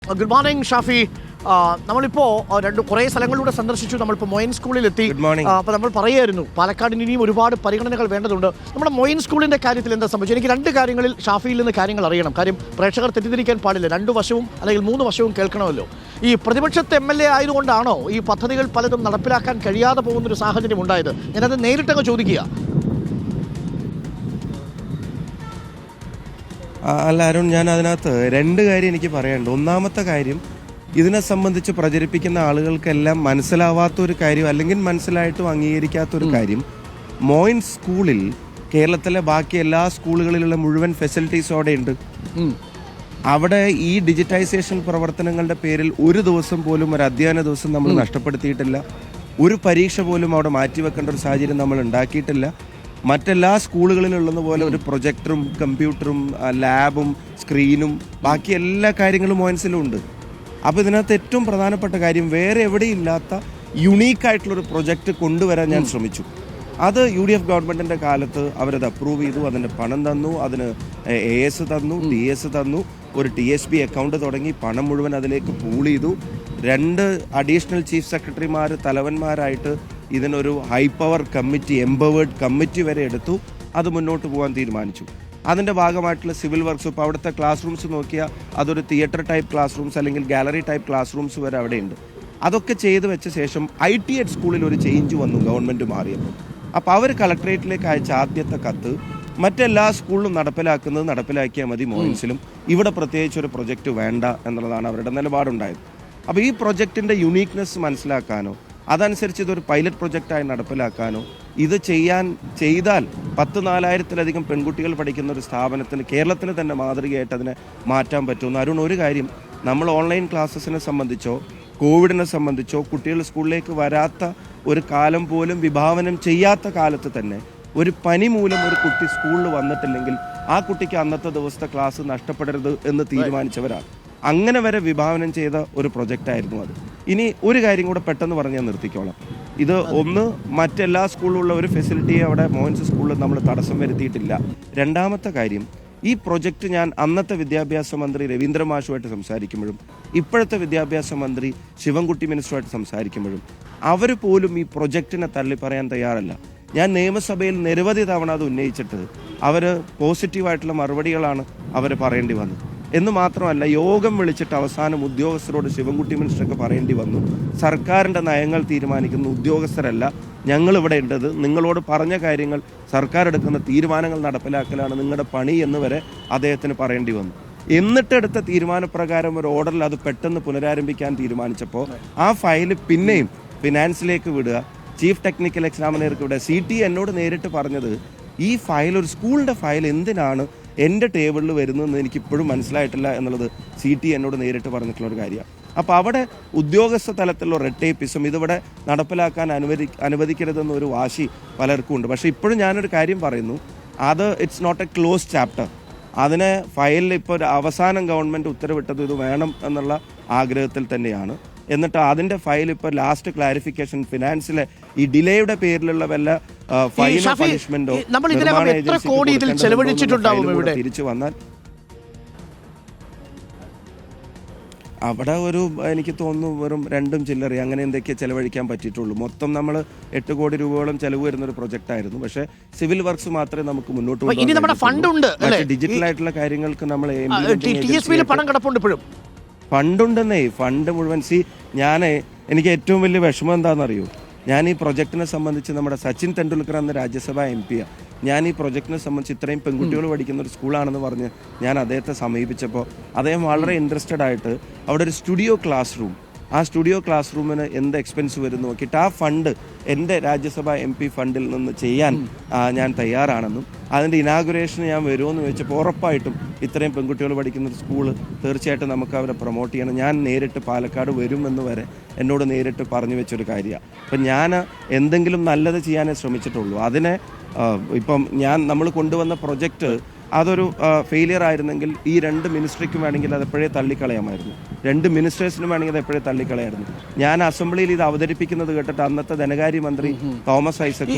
Good morning Shafi. നമ്മളിപ്പോൾ കുറേ സ്ഥലങ്ങളിലൂടെ സന്ദർശിച്ചു. നമ്മളിപ്പോൾ മൊയിൻ സ്കൂളിലെത്തി. അപ്പോൾ നമ്മൾ പറയുമായിരുന്നു പാലക്കാടിന് ഇനിയും ഒരുപാട് പരിഗണനകൾ വേണ്ടതുണ്ട്. നമ്മുടെ മൊയിൻ സ്കൂളിൻ്റെ കാര്യത്തിൽ എന്താ സംഭവിച്ചു? എനിക്ക് 2 കാര്യങ്ങളിൽ ഷാഫിയിൽ നിന്ന് കാര്യങ്ങൾ അറിയണം. കാര്യം പ്രേക്ഷകർ തെറ്റിദ്ധരിക്കാൻ പാടില്ല. 2 വശവും അല്ലെങ്കിൽ 3 വശവും കേൾക്കണമല്ലോ. ഈ പ്രതിപക്ഷത്തെ MLA ആയതുകൊണ്ടാണോ ഈ പദ്ധതികൾ പലതും നടപ്പിലാക്കാൻ കഴിയാതെ പോകുന്നൊരു സാഹചര്യം ഉണ്ടായത്? ഞാനത് നേരിട്ടങ്ങ് ചോദിക്കുക. അല്ല അരുൺ, ഞാൻ അതിനകത്ത് 2 കാര്യം എനിക്ക് പറയാനുണ്ട്. ഒന്നാമത്തെ കാര്യം, ഇതിനെ സംബന്ധിച്ച് പ്രചരിപ്പിക്കുന്ന ആളുകൾക്കെല്ലാം മനസ്സിലാവാത്തൊരു കാര്യം, അല്ലെങ്കിൽ മനസ്സിലായിട്ടും അംഗീകരിക്കാത്തൊരു കാര്യം, മോയിൻ സ്കൂളിൽ കേരളത്തിലെ ബാക്കി എല്ലാ സ്കൂളുകളിലുള്ള മുഴുവൻ ഫെസിലിറ്റീസും അവിടെ ഉണ്ട്. അവിടെ ഈ ഡിജിറ്റൈസേഷൻ പ്രവർത്തനങ്ങളുടെ പേരിൽ ഒരു ദിവസം പോലും, ഒരു അധ്യയന ദിവസം നമ്മൾ നഷ്ടപ്പെടുത്തിയിട്ടില്ല. ഒരു പരീക്ഷ പോലും അവിടെ മാറ്റിവെക്കേണ്ട ഒരു സാഹചര്യം നമ്മൾ ഉണ്ടാക്കിയിട്ടില്ല. മറ്റെല്ലാ സ്കൂളുകളിലുള്ളതുപോലെ ഒരു പ്രൊജക്ടറും കമ്പ്യൂട്ടറും ലാബും സ്ക്രീനും ബാക്കി എല്ലാ കാര്യങ്ങളും മോയിൻസിലും ഉണ്ട്. അപ്പോൾ ഇതിനകത്ത് ഏറ്റവും പ്രധാനപ്പെട്ട കാര്യം, വേറെ എവിടെയില്ലാത്ത യുണീക്കായിട്ടുള്ളൊരു പ്രൊജക്റ്റ് കൊണ്ടുവരാൻ ഞാൻ ശ്രമിച്ചു. അത് UDF ഗവൺമെൻറ്റിൻ്റെ കാലത്ത് അവരത് അപ്രൂവ് ചെയ്തു. അതിന് പണം തന്നു, അതിന് AS തന്നു, TS തന്നു, ഒരു TSB അക്കൗണ്ട് തുടങ്ങി, പണം മുഴുവൻ അതിലേക്ക് പൂൾ ചെയ്തു. 2 അഡീഷണൽ ചീഫ് സെക്രട്ടറിമാർ തലവന്മാരായിട്ട് ഇതിനൊരു high power committee, empowered committee വരെ എടുത്തു. അത് മുന്നോട്ട് പോകാൻ തീരുമാനിച്ചു. അതിൻ്റെ ഭാഗമായിട്ടുള്ള സിവിൽ വർക്ക്സ്, ഇപ്പോൾ അവിടുത്തെ ക്ലാസ് റൂംസ് നോക്കിയാൽ അതൊരു തിയേറ്റർ ടൈപ്പ് ക്ലാസ് റൂംസ് അല്ലെങ്കിൽ ഗാലറി ടൈപ്പ് ക്ലാസ് റൂംസ് വരെ അവിടെയുണ്ട്. അതൊക്കെ ചെയ്ത് വെച്ച ശേഷം ITED സ്കൂളിൽ ഒരു ചേഞ്ച് വന്നു ഗവൺമെൻറ് മാറിയപ്പോൾ. അപ്പോൾ അവർ കളക്ടറേറ്റിലേക്ക് അയച്ച ആദ്യത്തെ കത്ത്, മറ്റെല്ലാ സ്കൂളിലും നടപ്പിലാക്കിയാൽ മതി, മോയിൻസിലും ഇവിടെ പ്രത്യേകിച്ച് ഒരു പ്രൊജക്റ്റ് വേണ്ട എന്നുള്ളതാണ് അവരുടെ നിലപാടുണ്ടായത്. അപ്പോൾ ഈ പ്രൊജക്റ്റിൻ്റെ യുണീക്നെസ് മനസ്സിലാക്കാനോ അതനുസരിച്ച് ഇതൊരു പൈലറ്റ് പ്രൊജക്റ്റായി നടപ്പിലാക്കാനോ, ഇത് ചെയ്താൽ 14,000-ലധികം പെൺകുട്ടികൾ പഠിക്കുന്ന ഒരു സ്ഥാപനത്തിന് കേരളത്തിൽ തന്നെ മാതൃകയായിട്ട് അതിനെ മാറ്റാൻ പറ്റുമെന്ന്. അരുൺ, ഒരു കാര്യം, നമ്മൾ ഓൺലൈൻ ക്ലാസ്സസിനെ സംബന്ധിച്ചോ കോവിഡിനെ സംബന്ധിച്ചോ കുട്ടികൾ സ്കൂളിലേക്ക് വരാത്ത ഒരു കാലം പോലും വിഭാവനം ചെയ്യാത്ത കാലത്ത് തന്നെ ഒരു പനി മൂലം ഒരു കുട്ടി സ്കൂളിൽ വന്നിട്ടില്ലെങ്കിൽ ആ കുട്ടിക്ക് അന്നത്തെ ദിവസത്തെ ക്ലാസ് നഷ്ടപ്പെടരുത് എന്ന് തീരുമാനിച്ചവരാണ്. അങ്ങനെ വരെ വിഭാവനം ചെയ്ത ഒരു പ്രൊജക്റ്റായിരുന്നു അത്. ഇനി ഒരു കാര്യം കൂടെ പെട്ടെന്ന് പറഞ്ഞാൽ നിർത്തിക്കോളാം. ഇത് ഒന്ന്, മറ്റെല്ലാ സ്കൂളിലുള്ള ഒരു ഫെസിലിറ്റിയെ അവിടെ മോയിൻസ് സ്കൂളിൽ നമ്മൾ തടസ്സം വരുത്തിയിട്ടില്ല. രണ്ടാമത്തെ കാര്യം, ഈ പ്രൊജക്റ്റ് ഞാൻ അന്നത്തെ വിദ്യാഭ്യാസ മന്ത്രി രവീന്ദ്ര മാഷുമായിട്ട് സംസാരിക്കുമ്പോഴും ഇപ്പോഴത്തെ വിദ്യാഭ്യാസ മന്ത്രി ശിവൻകുട്ടി മിനിസ്റ്ററുമായിട്ട് സംസാരിക്കുമ്പോഴും അവർ പോലും ഈ പ്രൊജക്റ്റിനെ തള്ളി പറയാൻ തയ്യാറല്ല. ഞാൻ നിയമസഭയിൽ നിരവധി തവണ അത് ഉന്നയിച്ചിട്ട് അവർ പോസിറ്റീവായിട്ടുള്ള മറുപടികളാണ് അവർ പറയേണ്ടി വന്നത്. എന്ന് മാത്രമല്ല, യോഗം വിളിച്ചിട്ട് അവസാനം ഉദ്യോഗസ്ഥരോട് ശിവൻകുട്ടി മിനിസ്റ്റർക്ക് പറയേണ്ടി വന്നു, സർക്കാരിൻ്റെ നയങ്ങൾ തീരുമാനിക്കുന്ന ഉദ്യോഗസ്ഥരല്ല ഞങ്ങളിവിടെ ഉണ്ടത്, നിങ്ങളോട് പറഞ്ഞ കാര്യങ്ങൾ സർക്കാർ എടുക്കുന്ന തീരുമാനങ്ങൾ നടപ്പിലാക്കലാണ് നിങ്ങളുടെ പണി എന്ന് വരെ അദ്ദേഹത്തിന് പറയേണ്ടി വന്നു. എന്നിട്ടെടുത്ത തീരുമാനപ്രകാരം ഒരു ഓർഡറിൽ അത് പെട്ടെന്ന് പുനരാരംഭിക്കാൻ തീരുമാനിച്ചപ്പോൾ ആ ഫയൽ പിന്നെയും ഫിനാൻസിലേക്ക് വിടുക, ചീഫ് ടെക്നിക്കൽ എക്സാമിനർക്ക് വിടുക. CT എന്നോട് നേരിട്ട് പറഞ്ഞത്, ഈ ഫയൽ, ഒരു സ്കൂളിൻ്റെ ഫയൽ എന്തിനാണ് എൻ്റെ ടേബിളിൽ വരുന്നതെന്ന് എനിക്കിപ്പോഴും മനസ്സിലായിട്ടില്ല എന്നുള്ളത് CT എന്നോട് നേരിട്ട് പറഞ്ഞിട്ടുള്ള ഒരു കാര്യമാണ്. അപ്പോൾ അവിടെ ഉദ്യോഗസ്ഥ തലത്തിലുള്ള റെഡ് ടേപ്പിസം ഇതിവിടെ നടപ്പിലാക്കാൻ അനുവദിക്കരുതെന്നൊരു വാശി പലർക്കും ഉണ്ട്. പക്ഷേ ഇപ്പോഴും ഞാനൊരു കാര്യം പറയുന്നു, അത് it's not a close chapter. അതിനെ ഫയലിൽ ഇപ്പോൾ അവസാനം ഗവൺമെൻറ് ഉത്തരവിട്ടത് ഇത് വേണം എന്നുള്ള ആഗ്രഹത്തിൽ തന്നെയാണ്. എന്നിട്ട് അതിൻ്റെ ഫയൽ ഇപ്പോൾ ലാസ്റ്റ് ക്ലാരിഫിക്കേഷൻ, ഫിനാൻസിലെ ഈ ഡിലേയുടെ പേരിലുള്ള വല്ല ഫൈനോ പണിഷ്മെന്റോ തിരിച്ചു വന്നാൽ അവിടെ ഒരു, എനിക്ക് തോന്നുന്നു, വെറും 2 ചില്ലറി അങ്ങനെ എന്തൊക്കെ ചെലവഴിക്കാൻ പറ്റിയിട്ടുള്ളൂ. മൊത്തം നമ്മൾ 8 കോടി രൂപയോളം ചെലവ് വരുന്നൊരു പ്രൊജക്റ്റ് ആയിരുന്നു. പക്ഷേ സിവിൽ വർക്ക്സ് മാത്രമേ നമുക്ക് മുന്നോട്ട് കൊണ്ടുപോകാൻ. ഡിജിറ്റൽ ആയിട്ടുള്ള കാര്യങ്ങൾക്ക് നമ്മൾ ഫണ്ടുണ്ടെന്നേ, ഫണ്ട് മുഴുവൻ എനിക്ക് ഏറ്റവും വലിയ വിഷമം എന്താണെന്നറിയോ? ഞാൻ ഈ പ്രൊജക്റ്റിനെ സംബന്ധിച്ച് നമ്മുടെ സച്ചിൻ തെണ്ടുൽക്കർ എന്ന രാജ്യസഭാ MP-യാണ്. ഞാൻ ഈ പ്രൊജക്റ്റിനെ സംബന്ധിച്ച് ഇത്രയും പെൺകുട്ടികൾ പഠിക്കുന്ന ഒരു സ്കൂളാണെന്ന് പറഞ്ഞ് ഞാൻ അദ്ദേഹത്തെ സമീപിച്ചപ്പോൾ അദ്ദേഹം വളരെ ഇൻട്രസ്റ്റഡ് ആയിട്ട് അവിടെ ഒരു സ്റ്റുഡിയോ ക്ലാസ് റൂം, ആ സ്റ്റുഡിയോ ക്ലാസ് റൂമിന് എന്ത് എക്സ്പെൻസ് വരുന്നു നോക്കിയിട്ട് ആ ഫണ്ട് എൻ്റെ രാജ്യസഭാ MP ഫണ്ടിൽ നിന്ന് ചെയ്യാൻ ഞാൻ തയ്യാറാണെന്നും അതിൻ്റെ ഇനാഗുറേഷന് ഞാൻ വരുമെന്ന് ചോദിച്ചപ്പോൾ ഉറപ്പായിട്ടും ഇത്രയും പെൺകുട്ടികൾ പഠിക്കുന്ന ഒരു സ്കൂള് തീർച്ചയായിട്ടും നമുക്ക് അവരെ പ്രൊമോട്ട് ചെയ്യണം, ഞാൻ നേരിട്ട് പാലക്കാട് വരുമെന്ന് വരെ എന്നോട് നേരിട്ട് പറഞ്ഞു വെച്ചൊരു കാര്യമാണ്. അപ്പം ഞാൻ എന്തെങ്കിലും നല്ലത് ചെയ്യാനേ ശ്രമിച്ചിട്ടുള്ളൂ. അതിനെ ഇപ്പം നമ്മൾ കൊണ്ടുവന്ന പ്രൊജക്റ്റ് അതൊരു ഫെയിലിയർ ആയിരുന്നെങ്കിൽ ഈ 2 മിനിസ്ട്രിക്കും വേണമെങ്കിൽ അത് എപ്പോഴേ തള്ളിക്കളയാമായിരുന്നു, 2 മിനിസ്റ്റേഴ്സിനും വേണമെങ്കിൽ അത് എപ്പോഴേ തള്ളിക്കളയായിരുന്നു. ഞാൻ അസംബ്ലിയിൽ ഇത് അവതരിപ്പിക്കുന്നത് കേട്ടിട്ട് അന്നത്തെ ധനകാര്യമന്ത്രി തോമസ് ഐസക്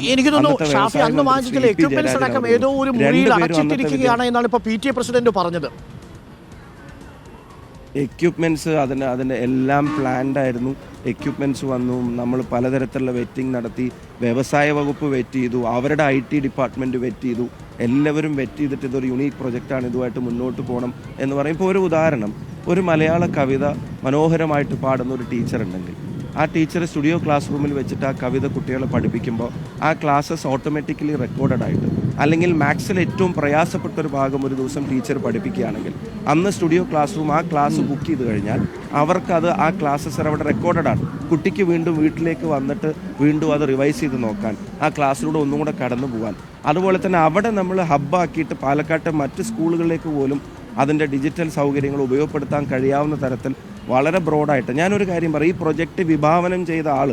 എക്യുപ്മെൻറ്റ്സ് അതിൻ്റെ എല്ലാം പ്ലാൻഡ് ആയിരുന്നു. എക്യുപ്മെൻറ്റ്സ് വന്നു, നമ്മൾ പലതരത്തിലുള്ള വെറ്റിംഗ് നടത്തി, വ്യവസായ വകുപ്പ് വെറ്റ് ചെയ്തു, അവരുടെ IT ഡിപ്പാർട്ട്മെൻറ്റ് വെറ്റ് ചെയ്തു, എല്ലാവരും വെറ്റ് ചെയ്തിട്ട് ഇതൊരു യുണീക്ക് പ്രൊജക്റ്റാണ്, ഇതുമായിട്ട് മുന്നോട്ട് പോകണം എന്ന് പറയുമ്പോൾ ഒരു ഉദാഹരണം, ഒരു മലയാള കവിത മനോഹരമായിട്ട് പാടുന്ന ഒരു ടീച്ചർ ഉണ്ടെങ്കിൽ ആ ടീച്ചർ സ്റ്റുഡിയോ ക്ലാസ് റൂമിൽ വെച്ചിട്ട് ആ കവിത കുട്ടികളെ പഠിപ്പിക്കുമ്പോൾ ആ ക്ലാസ്സസ് ഓട്ടോമാറ്റിക്കലി റെക്കോർഡഡ് ആയിട്ട്, അല്ലെങ്കിൽ മാത്സിൽ ഏറ്റവും പ്രയാസപ്പെട്ട ഒരു ഭാഗം ഒരു ദിവസം ടീച്ചർ പഠിപ്പിക്കുകയാണെങ്കിൽ അന്ന് സ്റ്റുഡിയോ ക്ലാസ് റൂം ആ ക്ലാസ് ബുക്ക് ചെയ്ത് കഴിഞ്ഞാൽ അവർക്കത് ആ ക്ലാസ്സസ് അവിടെ റെക്കോർഡഡ് ആണ്. കുട്ടിക്ക് വീണ്ടും വീട്ടിലേക്ക് വന്നിട്ട് വീണ്ടും അത് റിവൈസ് ചെയ്ത് നോക്കാൻ, ആ ക്ലാസ്സിലൂടെ ഒന്നും കൂടെ കടന്നു പോകാൻ. അതുപോലെ തന്നെ അവിടെ നമ്മൾ ഹബ്ബാക്കിയിട്ട് പാലക്കാട്ടെ മറ്റ് സ്കൂളുകളിലേക്ക് പോലും അതിൻ്റെ ഡിജിറ്റൽ സൗകര്യങ്ങൾ ഉപയോഗപ്പെടുത്താൻ കഴിയാവുന്ന തരത്തിൽ വളരെ ബ്രോഡായിട്ട്. ഞാനൊരു കാര്യം പറയും, ഈ പ്രൊജക്റ്റ് വിഭാവനം ചെയ്ത ആൾ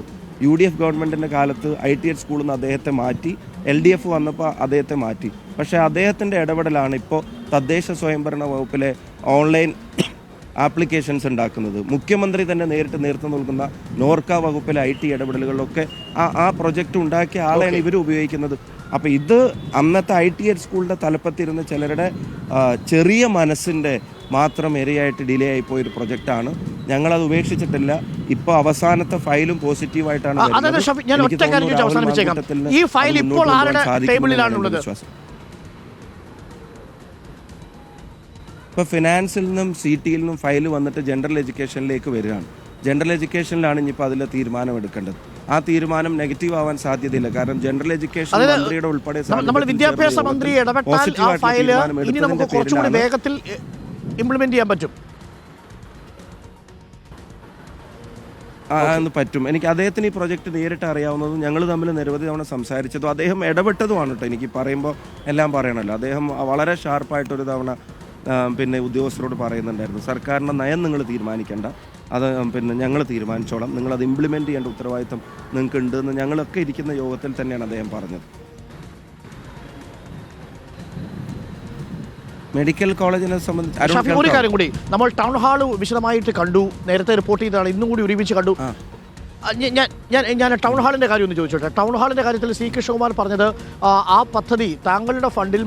UDF ഗവൺമെൻറ്റിൻ്റെ കാലത്ത് ITH സ്കൂളിൽ നിന്ന് അദ്ദേഹത്തെ മാറ്റി, LDF വന്നപ്പോൾ അദ്ദേഹത്തെ മാറ്റി. പക്ഷേ അദ്ദേഹത്തിൻ്റെ ഇടപെടലാണ് ഇപ്പോൾ തദ്ദേശ സ്വയംഭരണ വകുപ്പിലെ ഓൺലൈൻ ആപ്ലിക്കേഷൻസ് ഉണ്ടാക്കുന്നത്. മുഖ്യമന്ത്രി തന്നെ നേരിട്ട് നേതൃത്വം നൽകുന്ന നോർക്ക വകുപ്പിലെ IT ഇടപെടലുകളിലൊക്കെ ആ പ്രൊജക്റ്റ് ഉണ്ടാക്കിയ ആളെയാണ് ഇവർ ഉപയോഗിക്കുന്നത്. അപ്പോൾ ഇത് അന്നത്തെ ITH സ്കൂളിൻ്റെ തലപ്പത്തിരുന്ന ചിലരുടെ ചെറിയ മനസ്സിൻ്റെ മാത്രം ഇരയായിട്ട് ഡിലേ ആയിപ്പോയൊരു പ്രൊജക്റ്റാണ്. ഞങ്ങളത് ഉപേക്ഷിച്ചിട്ടില്ല. ഇപ്പോൾ അവസാനത്തെ ഫയലും പോസിറ്റീവായിട്ടാണ്. ഈ ഫയൽ ഇപ്പോൾ ആരുടെ ടേബിളിലാണുള്ളത്? ഇപ്പോൾ ഫിനാൻസിൽ നിന്നും CTയിൽ നിന്നും ഫയൽ വന്നിട്ട് ജനറൽ എഡ്യൂക്കേഷനിലേക്ക് വരികയാണ്. ജനറൽ എഡ്യൂക്കേഷനിലാണ് ഇനിയിപ്പോൾ അതിൽ തീരുമാനം എടുക്കേണ്ടത്. ആ തീരുമാനം നെഗറ്റീവ് ആവാൻ സാധ്യതയില്ല. കാരണം ജനറൽ എഡ്യൂക്കേഷൻ മന്ത്രിയുടെ ഉൾപ്പെടെ വിദ്യാഭ്യാസ മന്ത്രി ഇടപെട്ടാൽ ആ ഫയൽ ഇനി നമുക്ക് കുറച്ചുകൂടി വേഗത്തിൽ ഇംപ്ലിമെന്റ് ചെയ്യാൻ പറ്റും. എന്ന് പറ്റും. എനിക്ക് അദ്ദേഹത്തിന് ഈ പ്രൊജക്റ്റ് നേരിട്ട് അറിയാവുന്നതും ഞങ്ങൾ തമ്മിൽ നിരവധി തവണ സംസാരിച്ചതും അദ്ദേഹം ഇടപെട്ടതുമാണ് കേട്ടോ. എനിക്ക് പറയുമ്പോൾ എല്ലാം പറയണമല്ലോ. അദ്ദേഹം വളരെ ഷാർപ്പായിട്ടൊരു തവണ പിന്നെ ഉദ്യോഗസ്ഥരോട് പറയുന്നുണ്ടായിരുന്നു, സർക്കാരിൻ്റെ നയം നിങ്ങൾ തീരുമാനിക്കേണ്ട, അത് പിന്നെ ഞങ്ങൾ തീരുമാനിച്ചോളാം, നിങ്ങളത് ഇംപ്ലിമെൻറ്റ് ചെയ്യേണ്ട ഉത്തരവാദിത്തം നിങ്ങൾക്ക് ഉണ്ടെന്ന് ഞങ്ങളൊക്കെ ഇരിക്കുന്ന യോഗത്തിൽ തന്നെയാണ് അദ്ദേഹം പറഞ്ഞത്. മെഡിക്കൽ കോളേജിനെ സംബന്ധിച്ച് ഒരു കാര്യം കൂടി, നമ്മൾ ടൗൺ ഹാൾ വിശദമായിട്ട് കണ്ടു, നേരത്തെ റിപ്പോർട്ട് ചെയ്തതാണ്, ഇന്നും കൂടി ഒരുമിച്ച് കണ്ടു. ഞാൻ ടൗൺ ഹാളിൻ്റെ കാര്യം ഒന്ന് ചോദിച്ചോട്ടെ. ടൗൺ ഹാളിൻ്റെ കാര്യത്തിൽ C. കൃഷ്ണകുമാർ പറഞ്ഞത് ആ പദ്ധതി താങ്കളുടെ ഫണ്ടിൽ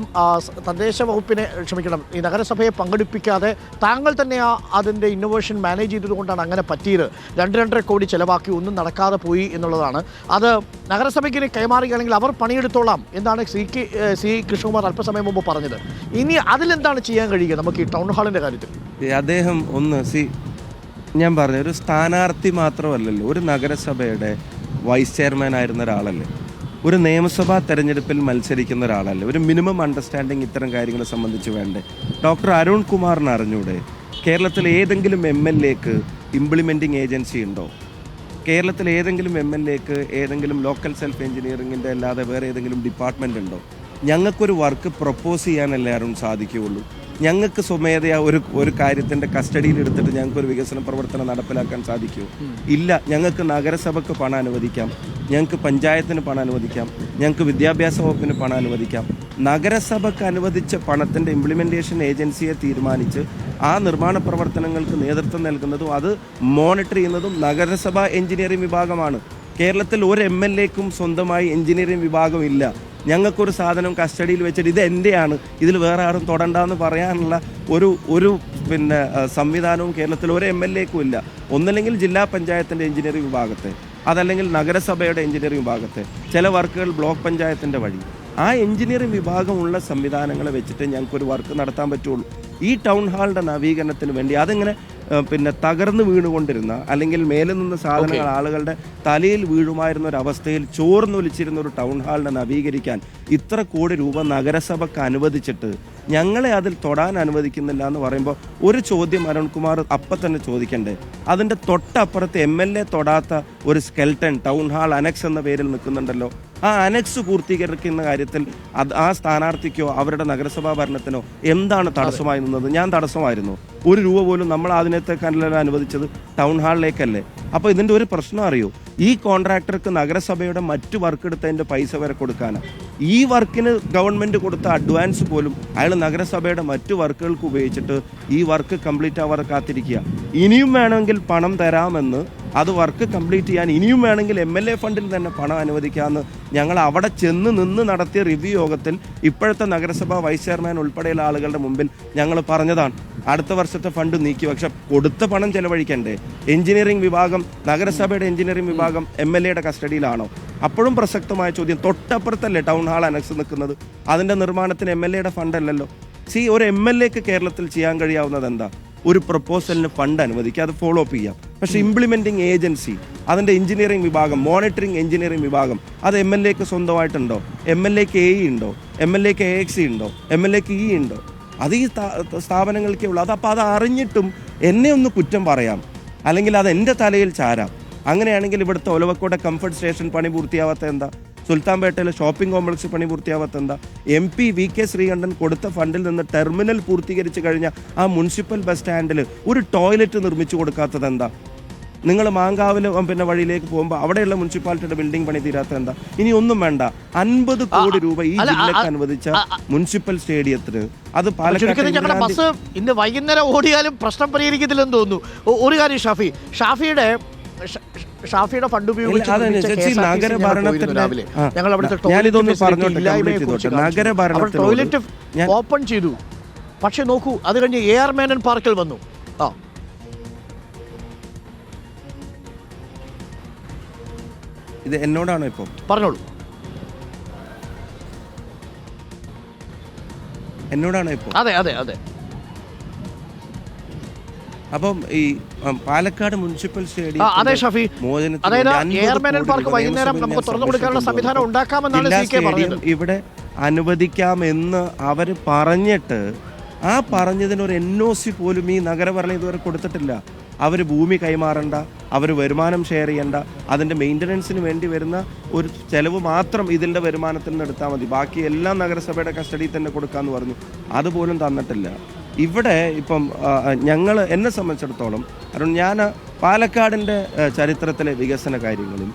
തദ്ദേശ വകുപ്പിനെ ഈ നഗരസഭയെ പങ്കെടുപ്പിക്കാതെ താങ്കൾ തന്നെ അതിൻ്റെ ഇന്നോവേഷൻ മാനേജ് ചെയ്തതുകൊണ്ടാണ് അങ്ങനെ പറ്റിയത്. 2-2.5 കോടി ചിലവാക്കി, ഒന്നും നടക്കാതെ പോയി എന്നുള്ളതാണ്. അത് നഗരസഭയ്ക്ക് കൈമാറുകയാണെങ്കിൽ അവർ പണിയെടുത്തോളാം എന്നാണ് C. കൃഷ്ണകുമാർ അല്പസമയം മുമ്പ് പറഞ്ഞത്. ഇനി അതിലെന്താണ് ചെയ്യാൻ കഴിയുക നമുക്ക് ഈ ടൗൺ ഹാളിൻ്റെ കാര്യത്തിൽ? അദ്ദേഹം ഞാൻ പറഞ്ഞു, ഒരു സ്ഥാനാർത്ഥി മാത്രമല്ലല്ലോ, ഒരു നഗരസഭയുടെ വൈസ് ചെയർമാൻ ആയിരുന്ന ഒരാളല്ലേ, ഒരു നിയമസഭാ തെരഞ്ഞെടുപ്പിൽ മത്സരിക്കുന്ന ഒരാളല്ലേ, ഒരു മിനിമം അണ്ടർസ്റ്റാൻഡിങ് ഇത്തരം കാര്യങ്ങളെ സംബന്ധിച്ച് വേണ്ടേ? ഡോക്ടർ അരുൺ കുമാറിന് അറിഞ്ഞൂടെ കേരളത്തിൽ ഏതെങ്കിലും MLAക്ക് ഇംപ്ലിമെൻറ്റിംഗ് ഏജൻസി ഉണ്ടോ? കേരളത്തിൽ ഏതെങ്കിലും MLAക്ക് ഏതെങ്കിലും ലോക്കൽ സെൽഫ് എഞ്ചിനീയറിങ്ങിൻ്റെ അല്ലാതെ വേറെ ഏതെങ്കിലും ഡിപ്പാർട്ട്മെൻ്റ് ഉണ്ടോ? ഞങ്ങൾക്കൊരു വർക്ക് പ്രപ്പോസ് ചെയ്യാനല്ലേ അരുൺ സാധിക്കുകയുള്ളൂ. ഞങ്ങൾക്ക് സ്വമേധയാ ഒരു കാര്യത്തിൻ്റെ കസ്റ്റഡിയിൽ എടുത്തിട്ട് ഞങ്ങൾക്കൊരു വികസന പ്രവർത്തനം നടപ്പിലാക്കാൻ സാധിക്കുമോ? ഇല്ല. ഞങ്ങൾക്ക് നഗരസഭയ്ക്ക് പണം അനുവദിക്കാം, ഞങ്ങൾക്ക് പഞ്ചായത്തിന് പണം അനുവദിക്കാം, ഞങ്ങൾക്ക് വിദ്യാഭ്യാസ വകുപ്പിന് പണം അനുവദിക്കാം. നഗരസഭയ്ക്ക് അനുവദിച്ച പണത്തിൻ്റെ ഇംപ്ലിമെൻറ്റേഷൻ ഏജൻസിയെ തീരുമാനിച്ച് ആ നിർമ്മാണ പ്രവർത്തനങ്ങൾക്ക് നേതൃത്വം നൽകുന്നതും അത് മോണിറ്റർ ചെയ്യുന്നതും നഗരസഭാ എഞ്ചിനീയറിംഗ് വിഭാഗമാണ്. കേരളത്തിൽ ഒരു MLAക്കും സ്വന്തമായി എഞ്ചിനീയറിംഗ് വിഭാഗം ഇല്ല. ഞങ്ങൾക്കൊരു സാധനം കസ്റ്റഡിയിൽ വെച്ചിട്ട് ഇത് എൻ്റെയാണ്, ഇതിൽ വേറെ ആരും തൊടണ്ടെന്ന് പറയാനുള്ള ഒരു പിന്നെ സംവിധാനവും കേരളത്തിൽ ഒരു MLAക്കും ഇല്ല. ഒന്നല്ലെങ്കിൽ ജില്ലാ പഞ്ചായത്തിൻ്റെ എഞ്ചിനീയറിംഗ് വിഭാഗത്തെ, അതല്ലെങ്കിൽ നഗരസഭയുടെ എഞ്ചിനീയറിംഗ് വിഭാഗത്തെ, ചില വർക്കുകൾ ബ്ലോക്ക് പഞ്ചായത്തിൻ്റെ വഴി. ആ എഞ്ചിനീയറിംഗ് വിഭാഗമുള്ള സംവിധാനങ്ങളെ വെച്ചിട്ട് ഞങ്ങൾക്കൊരു വർക്ക് നടത്താൻ പറ്റുള്ളൂ. ഈ ടൗൺ ഹാളിൻ്റെ നവീകരണത്തിന് വേണ്ടി അതിങ്ങനെ പിന്നെ തകർന്നു വീണുകൊണ്ടിരുന്ന, അല്ലെങ്കിൽ മേലിൽ നിന്ന് സാധനങ്ങൾ ആളുകളുടെ തലയിൽ വീഴുമായിരുന്ന ഒരവസ്ഥയിൽ ചോർന്നൊലിച്ചിരുന്ന ഒരു ടൗൺ ഹാളിനെ നവീകരിക്കാൻ ഇത്ര കോടി രൂപ നഗരസഭയ്ക്ക് അനുവദിച്ചിട്ട് ഞങ്ങളെ അതിൽ തൊടാൻ അനുവദിക്കുന്നില്ല എന്ന് പറയുമ്പോൾ ഒരു ചോദ്യം അരുൺകുമാർ അപ്പം തന്നെ ചോദിക്കണ്ടേ? അതിൻ്റെ തൊട്ടപ്പുറത്ത് MLA തൊടാത്ത ഒരു സ്കെൽട്ടൺ ടൗൺ ഹാൾ അനക്സ് എന്ന പേരിൽ നിൽക്കുന്നുണ്ടല്ലോ. ആ അനക്സ് പൂർത്തീകരിക്കുന്ന കാര്യത്തിൽ ആ സ്ഥാനാർത്ഥിക്കോ അവരുടെ നഗരസഭാ ഭരണത്തിനോ എന്താണ് തടസ്സമായി നിന്നത്? ഞാൻ തടസ്സമായിരുന്നു. ഒരു രൂപ പോലും നമ്മൾ അതിനകത്തേക്കല്ല അനുവദിച്ചത്, ടൗൺ ഹാളിലേക്കല്ലേ. അപ്പോൾ ഇതിൻ്റെ ഒരു പ്രശ്നം അറിയോ? ഈ കോൺട്രാക്ടർക്ക് നഗരസഭയുടെ മറ്റു വർക്ക് എടുത്തതിൻ്റെ പൈസ വരെ കൊടുക്കാനാണ്. ഈ വർക്കിന് ഗവൺമെൻറ് കൊടുത്ത അഡ്വാൻസ് പോലും അയാൾ നഗരസഭയുടെ മറ്റു വർക്കുകൾക്ക് ഉപയോഗിച്ചിട്ട് ഈ വർക്ക് കംപ്ലീറ്റ് ആവാതെ കാത്തിരിക്കുക. ഇനിയും വേണമെങ്കിൽ പണം തരാമെന്ന്, അത് വർക്ക് കംപ്ലീറ്റ് ചെയ്യാൻ ഇനിയും വേണമെങ്കിൽ MLA ഫണ്ടിൽ തന്നെ പണം അനുവദിക്കാമെന്ന് ഞങ്ങൾ അവിടെ നിന്ന് നടത്തിയ റിവ്യൂ യോഗത്തിൽ ഇപ്പോഴത്തെ നഗരസഭാ വൈസ് ചെയർമാൻ ഉൾപ്പെടെയുള്ള ആളുകളുടെ മുമ്പിൽ ഞങ്ങൾ പറഞ്ഞതാണ്. അടുത്ത വർഷത്തെ ഫണ്ട് നീക്കി, പക്ഷെ കൊടുത്ത പണം ചെലവഴിക്കണ്ടേ? എഞ്ചിനീയറിംഗ് വിഭാഗം, നഗരസഭയുടെ എഞ്ചിനീയറിംഗ് വിഭാഗം MLA-യുടെ കസ്റ്റഡിയിലാണോ? അപ്പോഴും പ്രസക്തമായ ചോദ്യം. തൊട്ടപ്പുറത്തല്ലേ ടൗൺ ഹാൾ അനക്സ് നിൽക്കുന്നത്? അതിന്റെ നിർമ്മാണത്തിന് MLA-യുടെ ഫണ്ട് അല്ലല്ലോ. ഒരു MLA-ക്ക് കേരളത്തിൽ ചെയ്യാൻ കഴിയാവുന്നത് എന്താ? ഒരു പ്രപ്പോസലിന് ഫണ്ട് അനുവദിക്കുക, അത് ഫോളോ അപ്പ് ചെയ്യാം. പക്ഷെ ഇംപ്ലിമെന്റിംഗ് ഏജൻസി, അതിന്റെ എഞ്ചിനീയറിംഗ് വിഭാഗം, മോണിറ്ററിംഗ് എഞ്ചിനീയറിംഗ് വിഭാഗം, അത് MLA-ക്ക് സ്വന്തമായിട്ടുണ്ടോ? MLA-ക്ക് AE ഉണ്ടോ? MLA-ക്ക് AXE ഉണ്ടോ? MLA-ക്ക് E ഉണ്ടോ? അത് ഈ സ്ഥാപനങ്ങൾക്കേ ഉള്ളൂ. അതപ്പോൾ അത് അറിഞ്ഞിട്ടും എന്നെ ഒന്ന് കുറ്റം പറയാം, അല്ലെങ്കിൽ അത് എൻ്റെ തലയിൽ ചാരാം. അങ്ങനെയാണെങ്കിൽ ഇവിടുത്തെ ഒലവക്കോട്ടെ കംഫർട്ട് സ്റ്റേഷൻ പണി പൂർത്തിയാവാത്ത എന്താ? സുൽത്താൻപേട്ടയിലെ ഷോപ്പിംഗ് കോംപ്ലക്സ് പണി പൂർത്തിയാവാത്ത എന്താ? MP VK ശ്രീകണ്ഠൻ കൊടുത്ത ഫണ്ടിൽ നിന്ന് ടെർമിനൽ പൂർത്തീകരിച്ച് കഴിഞ്ഞ ആ മുനിസിപ്പൽ ബസ് സ്റ്റാൻഡിൽ ഒരു ടോയ്ലറ്റ് നിർമ്മിച്ചു കൊടുക്കാത്തത് എന്താ? നിങ്ങൾ മാങ്കാവിൽ പിന്നെ വഴിയിലേക്ക് പോകുമ്പോൾ അവിടെയുള്ള മുനിസിപ്പാലിറ്റിയുടെ ബിൽഡിംഗ് പണി തീരാത്ത എന്താ? ഇനി ഒന്നും വേണ്ട, 50 കോടി രൂപ ഈ ജില്ലയ്ക്ക് അനുവദിച്ച മുനിസിപ്പൽ സ്റ്റേഡിയത്തിന് അത് ഞങ്ങളുടെ ബസ് ഇന്ന് വൈകുന്നേരം ഓടിയാലും പ്രശ്നം പരിഹരിക്കത്തില്ലെന്ന് തോന്നുന്നു. ഒരു കാര്യം ഷാഫിയുടെ ഫണ്ട് ഉപയോഗിച്ച് ടോയ്ലറ്റ് ഓപ്പൺ ചെയ്തു. പക്ഷെ നോക്കൂ, അത് കഴിഞ്ഞ് AR മേനൻ പാർക്കിൽ വന്നു. ഇത് എന്നോടാണോ ഇപ്പോൾ? പറഞ്ഞോളൂ. എന്നോടാണോ ഇപ്പോൾ? അതെ അതെ അതെ. അപ്പം ഈ പാലക്കാട് മുനിസിപ്പൽ സ്റ്റേഡിയം ഇവിടെ അനുവദിക്കാമെന്ന് അവർ പറഞ്ഞിട്ട്, ആ പറഞ്ഞതിനൊരു NOC പോലും ഈ നഗരഭരണം ഇതുവരെ കൊടുത്തിട്ടില്ല. അവർ ഭൂമി കൈമാറണ്ട, അവർ വരുമാനം ഷെയർ ചെയ്യണ്ട, അതിൻ്റെ മെയിൻ്റനൻസിന് വേണ്ടി വരുന്ന ഒരു ചെലവ് മാത്രം ഇതിൻ്റെ വരുമാനത്തിൽ നിന്ന് എടുത്താൽ മതി, ബാക്കി എല്ലാം നഗരസഭയുടെ കസ്റ്റഡിയിൽ തന്നെ കൊടുക്കാമെന്ന് പറഞ്ഞു. അതുപോലും തന്നിട്ടില്ല. ഇവിടെ ഇപ്പം എന്നെ സംബന്ധിച്ചിടത്തോളം, കാരണം ഞാൻ പാലക്കാടിൻ്റെ ചരിത്രത്തിലെ വികസന കാര്യങ്ങളിൽ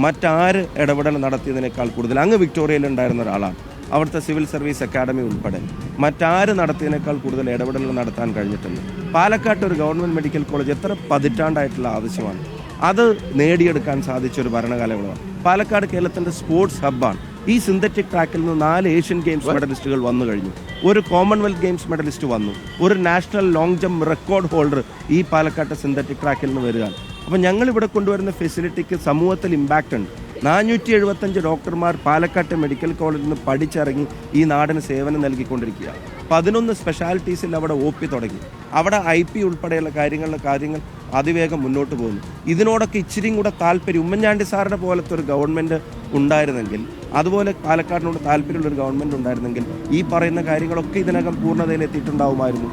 മറ്റാര് ഇടപെടൽ നടത്തിയതിനേക്കാൾ കൂടുതൽ അങ്ങ് വിക്ടോറിയയിൽ ഉണ്ടായിരുന്ന ഒരാളാണ്. അവിടുത്തെ സിവിൽ സർവീസ് അക്കാഡമി ഉൾപ്പെടെ മറ്റാര് നടത്തിയതിനേക്കാൾ കൂടുതൽ ഇടപെടലുകൾ നടത്താൻ കഴിഞ്ഞിട്ടുണ്ട്. പാലക്കാട്ട് ഒരു ഗവൺമെൻറ് മെഡിക്കൽ കോളേജ് എത്ര പതിറ്റാണ്ടായിട്ടുള്ള ആവശ്യമാണ്. അത് നേടിയെടുക്കാൻ സാധിച്ച ഒരു ഭരണകാലമാണ്. പാലക്കാട് കേരളത്തിൻ്റെ സ്പോർട്സ് ഹബ്ബാണ്. ഈ സിന്തറ്റിക് ട്രാക്കിൽ നിന്ന് 4 ഏഷ്യൻ ഗെയിംസ് മെഡലിസ്റ്റുകൾ വന്നു കഴിഞ്ഞു, ഒരു കോമൺവെൽത്ത് ഗെയിംസ് മെഡലിസ്റ്റ് വന്നു, ഒരു national long jump record holder ഈ പാലക്കാട്ടെ സിന്തറ്റിക് ട്രാക്കിൽ നിന്ന് വരികയാണ്. അപ്പോൾ ഞങ്ങളിവിടെ കൊണ്ടുവരുന്ന ഫെസിലിറ്റിക്ക് സമൂഹത്തിൽ ഇമ്പാക്റ്റ് ഉണ്ട്. 475 ഡോക്ടർമാർ പാലക്കാട്ടെ മെഡിക്കൽ കോളേജിൽ നിന്ന് പഠിച്ചിറങ്ങി ഈ നാടിന് സേവനം നൽകിക്കൊണ്ടിരിക്കുക. 11 സ്പെഷ്യാലിറ്റീസിൽ അവിടെ OP തുടങ്ങി. അവിടെ IP ഉൾപ്പെടെയുള്ള കാര്യങ്ങൾ അതിവേഗം മുന്നോട്ട് പോകുന്നു. ഇതിനോടൊക്കെ ഇച്ചിരിയും കൂടെ താല്പര്യം ഉമ്മൻചാണ്ടി സാറിൻ്റെ പോലത്തെ ഒരു ഗവൺമെൻറ് ഉണ്ടായിരുന്നെങ്കിൽ, അതുപോലെ പാലക്കാടിനോട് താല്പര്യമുള്ളൊരു ഗവൺമെൻറ് ഉണ്ടായിരുന്നെങ്കിൽ ഈ പറയുന്ന കാര്യങ്ങളൊക്കെ ഇതിനകം പൂർണ്ണതയിലെത്തിയിട്ടുണ്ടാവുമായിരുന്നു.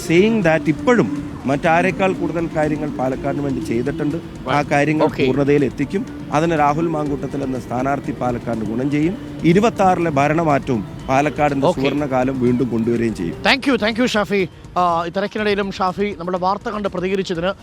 സെയിങ് ദാറ്റ് ഇപ്പോഴും മറ്റാരേക്കാൾ കൂടുതൽ കാര്യങ്ങൾ പാലക്കാടിന് വേണ്ടി ചെയ്തിട്ടുണ്ട്. ആ കാര്യങ്ങൾ പൂർണ്ണതയിൽ എത്തിക്കും. അതിന് രാഹുൽ മാങ്കൂട്ടത്തിൽ എന്ന സ്ഥാനാർത്ഥി പാലക്കാടിന് ഗുണം ചെയ്യും. 26-ലെ ഭരണമാറ്റവും പാലക്കാടിന്റെ സുവർണ്ണകാലം വീണ്ടും കൊണ്ടുവരികയും ചെയ്യും. Thank you Shafi. തിരക്കിനിടയിലും ഷാഫി നമ്മുടെ വാർത്ത കണ്ട് പ്രതികരിച്ചതിന്